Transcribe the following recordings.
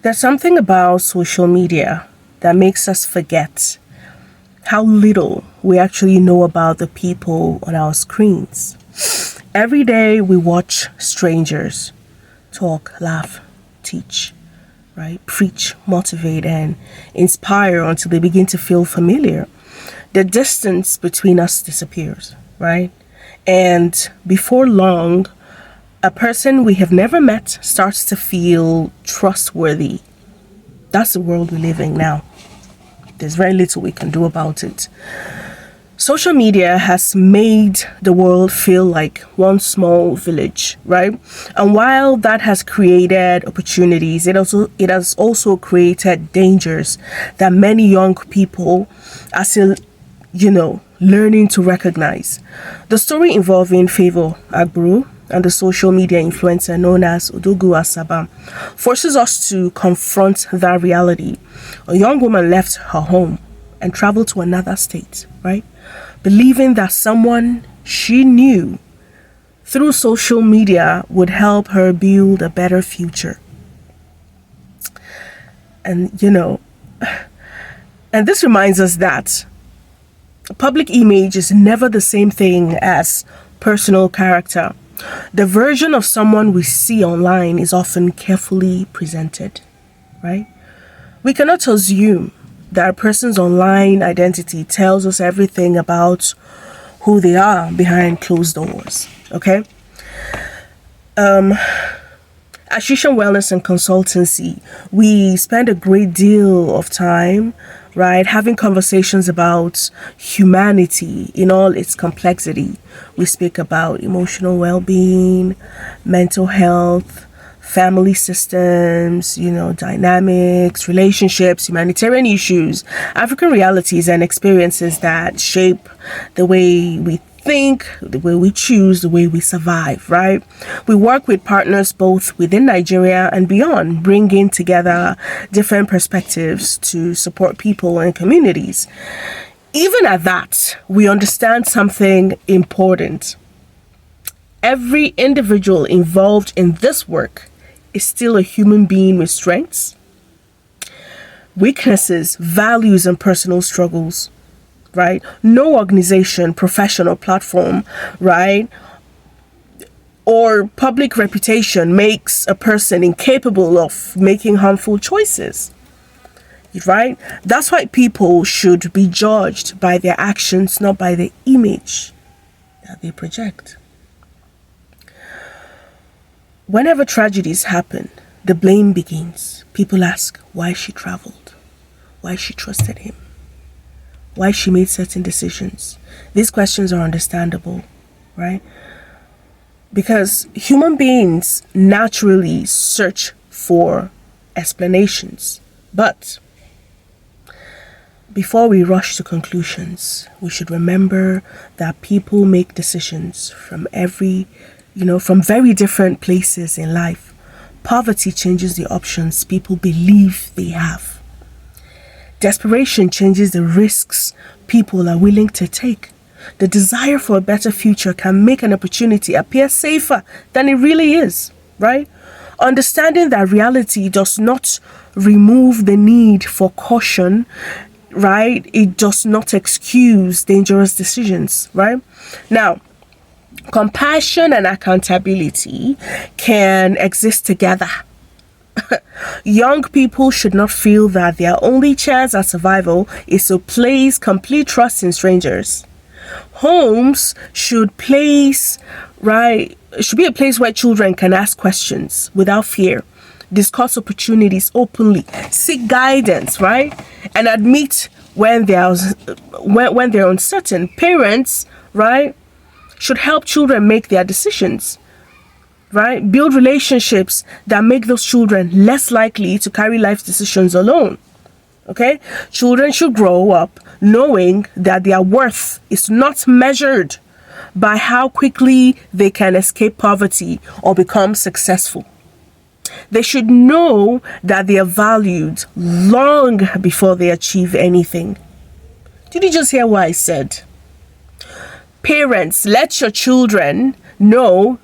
There's something about social media that makes us forget how little we actually know about the people on our screens. Every day we watch strangers talk, laugh, teach, right? Preach, motivate, and inspire until they begin to feel familiar. The distance between us disappears, right? And before long, a person we have never met starts to feel trustworthy. That's the world we live in now. There's very little we can do about it. Social media has made the world feel like one small village, right? And while that has created opportunities, it has also created dangers that many young people are still, learning to recognize. The story involving Favour, Agbro, and the social media influencer known as Odogu Asaba forces us to confront that reality. A young woman left her home and traveled to another state, right? Believing that someone she knew through social media would help her build a better future. And and this reminds us that public image is never the same thing as personal character. The version of someone we see online is often carefully presented, right? We cannot assume that a person's online identity tells us everything about who they are behind closed doors, okay? At Shishan Wellness and Consultancy, we spend a great deal of time, right, having conversations about humanity in all its complexity. We speak about emotional well-being, mental health, family systems, dynamics, relationships, humanitarian issues, African realities and experiences that shape the way we think, the way we choose, the way we survive, right? We work with partners both within Nigeria and beyond, bringing together different perspectives to support people and communities. Even at that, we understand something important. Every individual involved in this work is still a human being with strengths, weaknesses, values, and personal struggles, right? No organization, profession, or platform, right, or public reputation makes a person incapable of making harmful choices, right? That's why people should be judged by their actions, not by the image that they project. Whenever tragedies happen, the blame begins. People ask why she traveled, why she trusted him, why she made certain decisions. These questions are understandable, right? Because human beings naturally search for explanations. But before we rush to conclusions, we should remember that people make decisions from very different places in life. Poverty changes the options people believe they have. Desperation changes the risks people are willing to take. The desire for a better future can make an opportunity appear safer than it really is, right? Understanding that reality does not remove the need for caution, right? It does not excuse dangerous decisions, right? Now, compassion and accountability can exist together. Young people should not feel that their only chance at survival is to place complete trust in strangers. Homes should be a place where children can ask questions without fear, discuss opportunities openly, seek guidance, right? And admit when they're uncertain. Parents, right, should help children make their decisions, right? Build relationships that make those children less likely to carry life decisions alone. Okay? Children should grow up knowing that their worth is not measured by how quickly they can escape poverty or become successful. They should know that they are valued long before they achieve anything. Did you just hear what I said? Parents, let your children know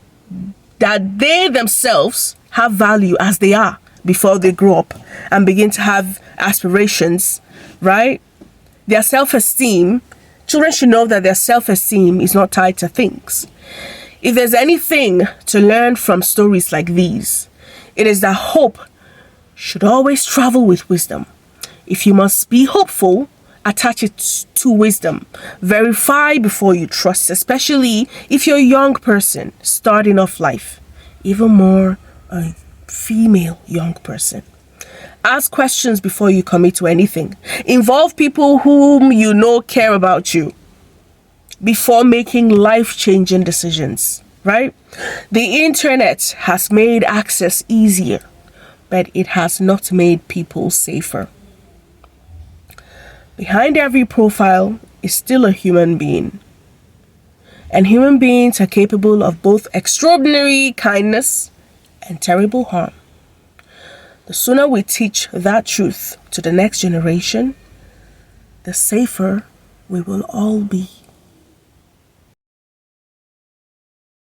that they themselves have value as they are before they grow up and begin to have aspirations, right? Their self-esteem, children should know that their self-esteem is not tied to things. If there's anything to learn from stories like these, it is that hope should always travel with wisdom. If you must be hopeful, attach it to wisdom. Verify before you trust, especially if you're a young person starting off life, even more a female young person. Ask questions before you commit to anything. Involve people whom you know care about you before making life-changing decisions, right? The internet has made access easier, but it has not made people safer. Behind every profile is still a human being. And human beings are capable of both extraordinary kindness and terrible harm. The sooner we teach that truth to the next generation, the safer we will all be.